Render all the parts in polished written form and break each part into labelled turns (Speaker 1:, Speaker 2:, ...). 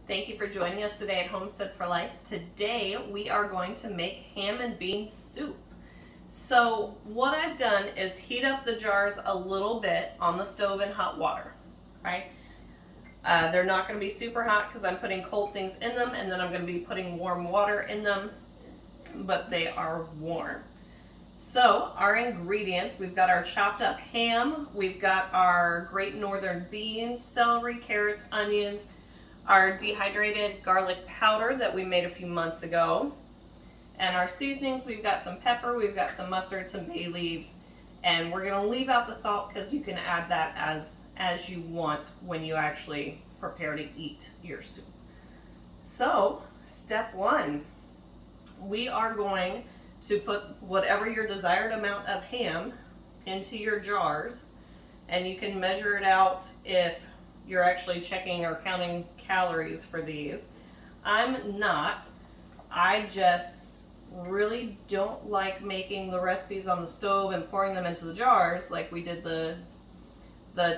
Speaker 1: Thank you for joining us today at Homestead for Life. Today we are going to make ham and bean soup. So what I've done is heat up the jars a little bit on the stove in hot water, right? They're not going to be super hot because I'm putting cold things in them, and then I'm going to be putting warm water in them, but they are warm. So our ingredients, we've got our chopped up ham, we've got our Great Northern beans, celery, carrots, onions, our dehydrated garlic powder that we made a few months ago, and our seasonings. We've got some pepper, we've got some mustard, some bay leaves, and we're going to leave out the salt because you can add that as you want when you actually prepare to eat your soup. So step one, we are going to put whatever your desired amount of ham into your jars, and you can measure it out if you're actually checking or counting calories for these. I'm not. I just really don't like making the recipes on the stove and pouring them into the jars like we did the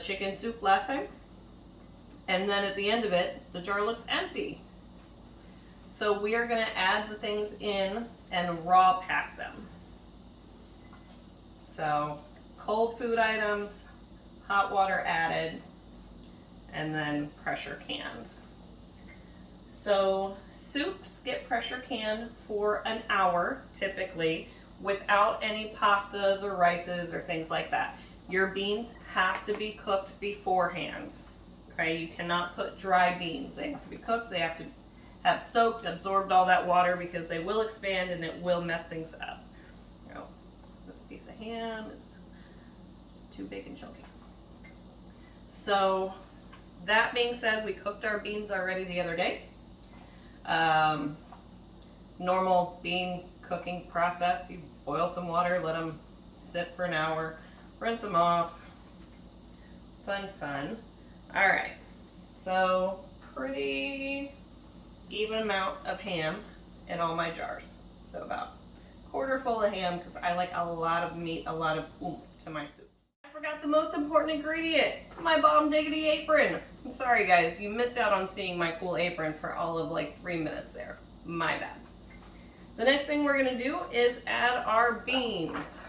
Speaker 1: chicken soup last time. And then at the end of it, the jar looks empty. So we are going to add the things in and raw pack them. So cold food items, hot water added, and then pressure canned. So soups get pressure canned for an hour typically without any pastas or rices or things like that. Your beans have to be cooked beforehand. Okay, you cannot put dry beans. They have to be cooked, they have to have soaked, absorbed all that water because they will expand and it will mess things up. You know, this piece of ham is just too big and chunky. So that being said, we cooked our beans already the other day. Normal bean cooking process, you boil some water, let them sit for an hour, rinse them off. Fun. All right, so pretty even amount of ham in all my jars. So about a quarter full of ham because I like a lot of meat, a lot of oomph to my soups. I forgot the most important ingredient, my bomb diggity apron. I'm sorry guys, you missed out on seeing my cool apron for all of like 3 minutes there. My bad. The next thing we're gonna do is add our beans.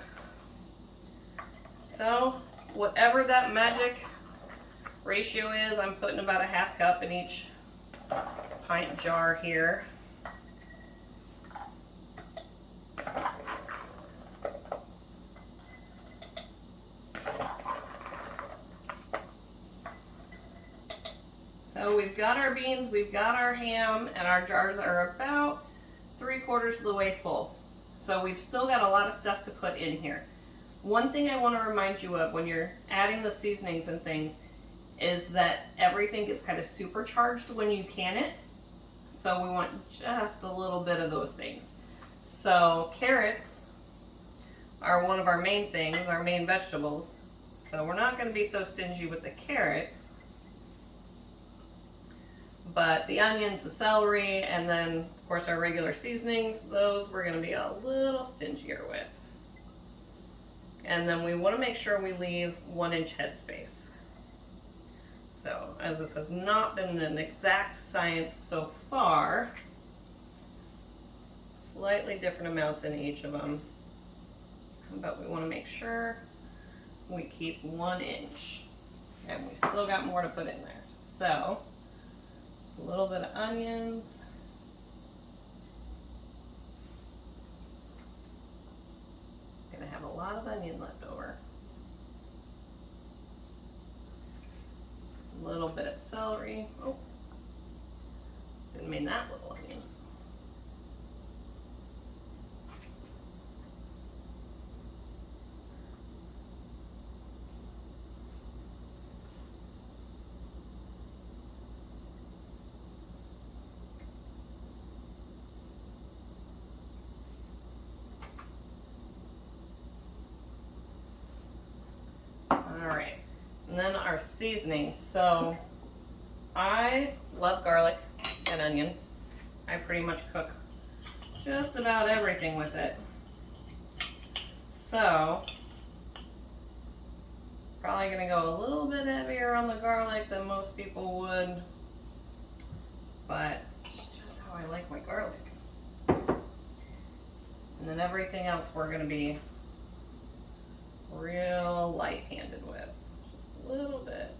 Speaker 1: So whatever that magic ratio is, I'm putting about a half cup in each pint jar here. So we've got our beans, we've got our ham, and our jars are about 3/4 of the way full. So we've still got a lot of stuff to put in here. One thing I want to remind you of when you're adding the seasonings and things is that everything gets kind of supercharged when you can it. So we want just a little bit of those things. So carrots are one of our main things, our main vegetables. So we're not going to be so stingy with the carrots. But the onions, the celery, and then of course our regular seasonings, those we're going to be a little stingier with. And then we want to make sure we leave 1-inch headspace. So as this has not been an exact science so far, slightly different amounts in each of them, but we want to make sure we keep 1 inch, and we still got more to put in there. So a little bit of onions, gonna have a lot of onion left over. A little bit of celery. Oh, didn't mean that little onions. Alright, and then our seasonings. So I love garlic and onion. I pretty much cook just about everything with it. So probably gonna go a little bit heavier on the garlic than most people would, but it's just how I like my garlic. And then everything else we're going to be real light-handed with, just a little bit.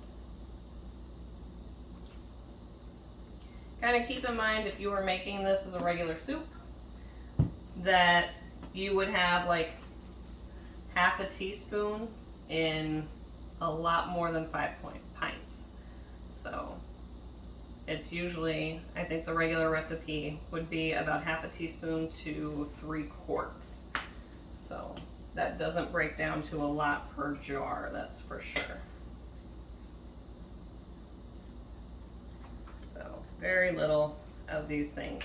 Speaker 1: Kind of keep in mind, if you were making this as a regular soup, that you would have like half a teaspoon in a lot more than 5 pints. So it's usually, I think the regular recipe would be about half a teaspoon to 3 quarts. So that doesn't break down to a lot per jar, that's for sure. So very little of these things.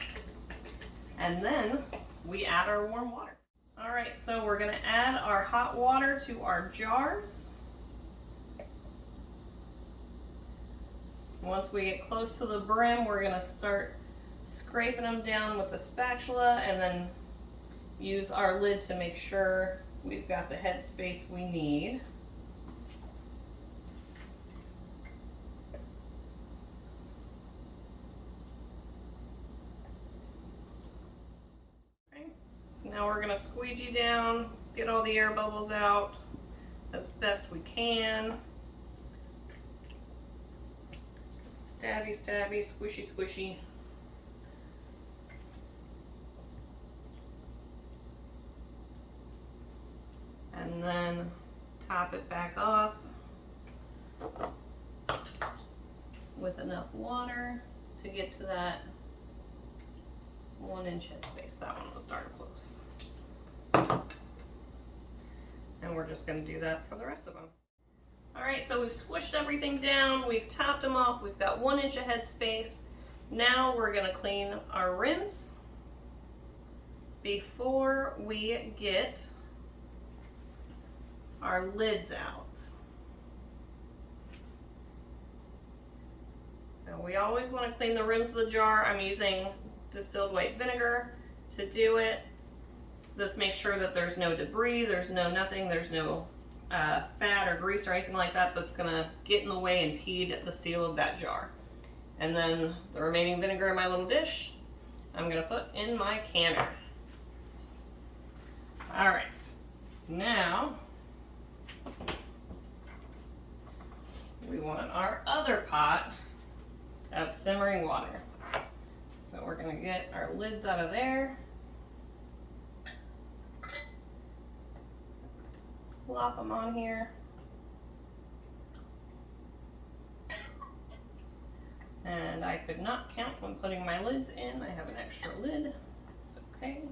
Speaker 1: And then we add our warm water. All right, so we're gonna add our hot water to our jars. Once we get close to the brim, we're gonna start scraping them down with a spatula and then use our lid to make sure we've got the headspace we need. Okay. So now we're gonna squeegee down, get all the air bubbles out as best we can. Stabby, stabby, squishy, squishy. And then top it back off with enough water to get to that 1-inch headspace. That one was darn close. And we're just going to do that for the rest of them. All right, so we've squished everything down, we've topped them off, we've got 1 inch of headspace. Now we're gonna clean our rims before we get our lids out. So we always wanna clean the rims of the jar. I'm using distilled white vinegar to do it. This makes sure that there's no debris, there's no nothing, there's no fat or grease or anything like that that's gonna get in the way and impede the seal of that jar. And then the remaining vinegar in my little dish, I'm gonna put in my canner. All right, now we want our other pot of simmering water. So we're gonna get our lids out of there. Plop them on here. And I could not count when putting my lids in. I have an extra lid. It's okay.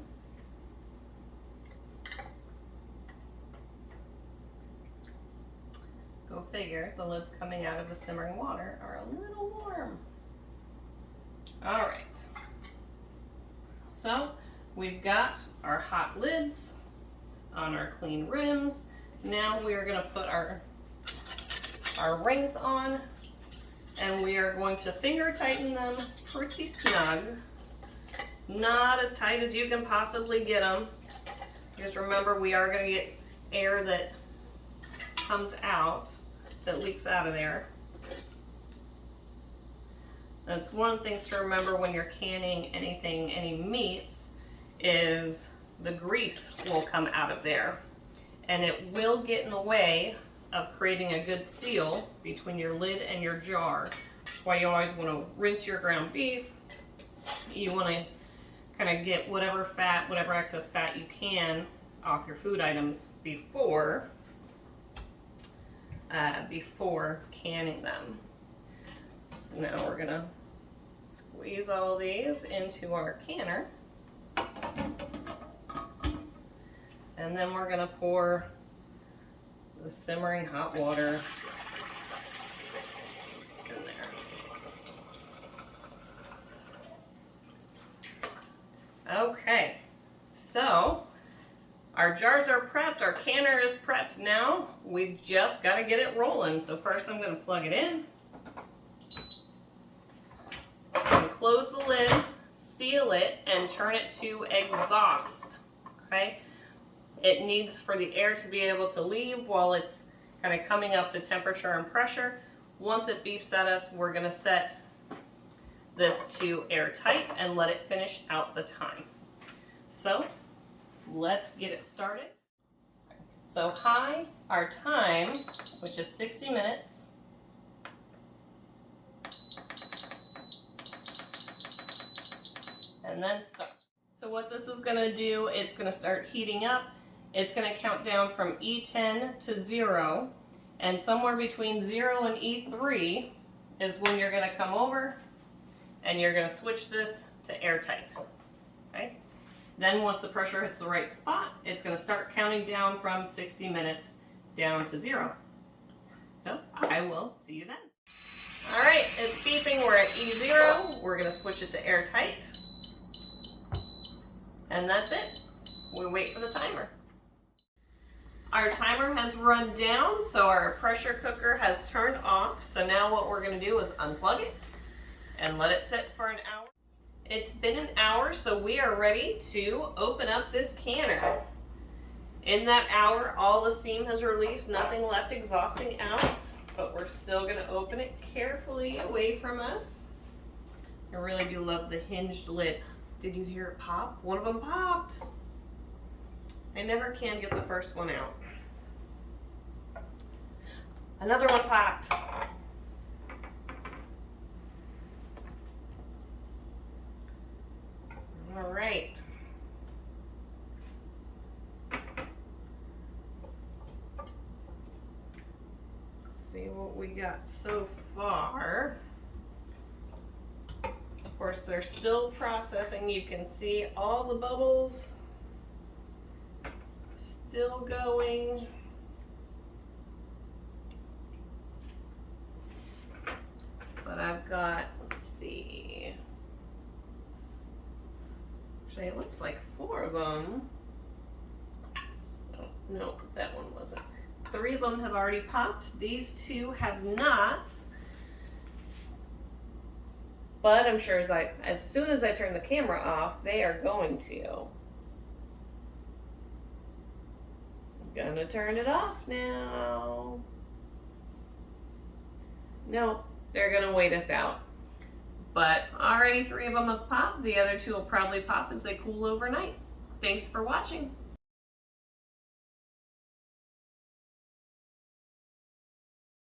Speaker 1: Go figure, the lids coming out of the simmering water are a little warm. All right. So we've got our hot lids on our clean rims. Now we are going to put our rings on, and we are going to finger tighten them pretty snug. Not as tight as you can possibly get them, because remember, we are going to get air that comes out, that leaks out of there. That's one of the things to remember when you're canning anything, any meats, is the grease will come out of there. And it will get in the way of creating a good seal between your lid and your jar. That's why you always want to rinse your ground beef. You want to kind of get whatever fat, whatever excess fat you can off your food items before canning them. So now we're going to squeeze all these into our canner. And then we're gonna pour the simmering hot water in there. Okay, so our jars are prepped, our canner is prepped now. We've just gotta get it rolling. So first I'm gonna plug it in. And close the lid, seal it, and turn it to exhaust, okay? It needs for the air to be able to leave while it's kind of coming up to temperature and pressure. Once it beeps at us, we're going to set this to airtight and let it finish out the time. So let's get it started. So high, our time, which is 60 minutes. And then start. So what this is going to do, it's going to start heating up. It's going to count down from E10 to 0. And somewhere between 0 and E3 is when you're going to come over and you're going to switch this to airtight. Okay? Then once the pressure hits the right spot, it's going to start counting down from 60 minutes down to 0. So I will see you then. All right, it's beeping. We're at E0. We're going to switch it to airtight. And that's it. We wait for the timer. Our timer has run down, so our pressure cooker has turned off. So now what we're going to do is unplug it and let it sit for an hour. It's been an hour, so we are ready to open up this canner. In that hour, all the steam has released, nothing left exhausting out, but we're still going to open it carefully away from us. I really do love the hinged lid. Did you hear it pop? One of them popped. I never can get the first one out. Another one popped. All right. Let's see what we got so far. Of course, they're still processing. You can see all the bubbles still going. But I've got, let's see. Actually, it looks like 4 of them. Oh, no, that one wasn't. 3 of them have already popped. These 2 have not. But I'm sure as soon as I turn the camera off, they are going to. I'm gonna turn it off now. No, they're gonna wait us out. But already 3 of them have popped. The other 2 will probably pop as they cool overnight. Thanks for watching.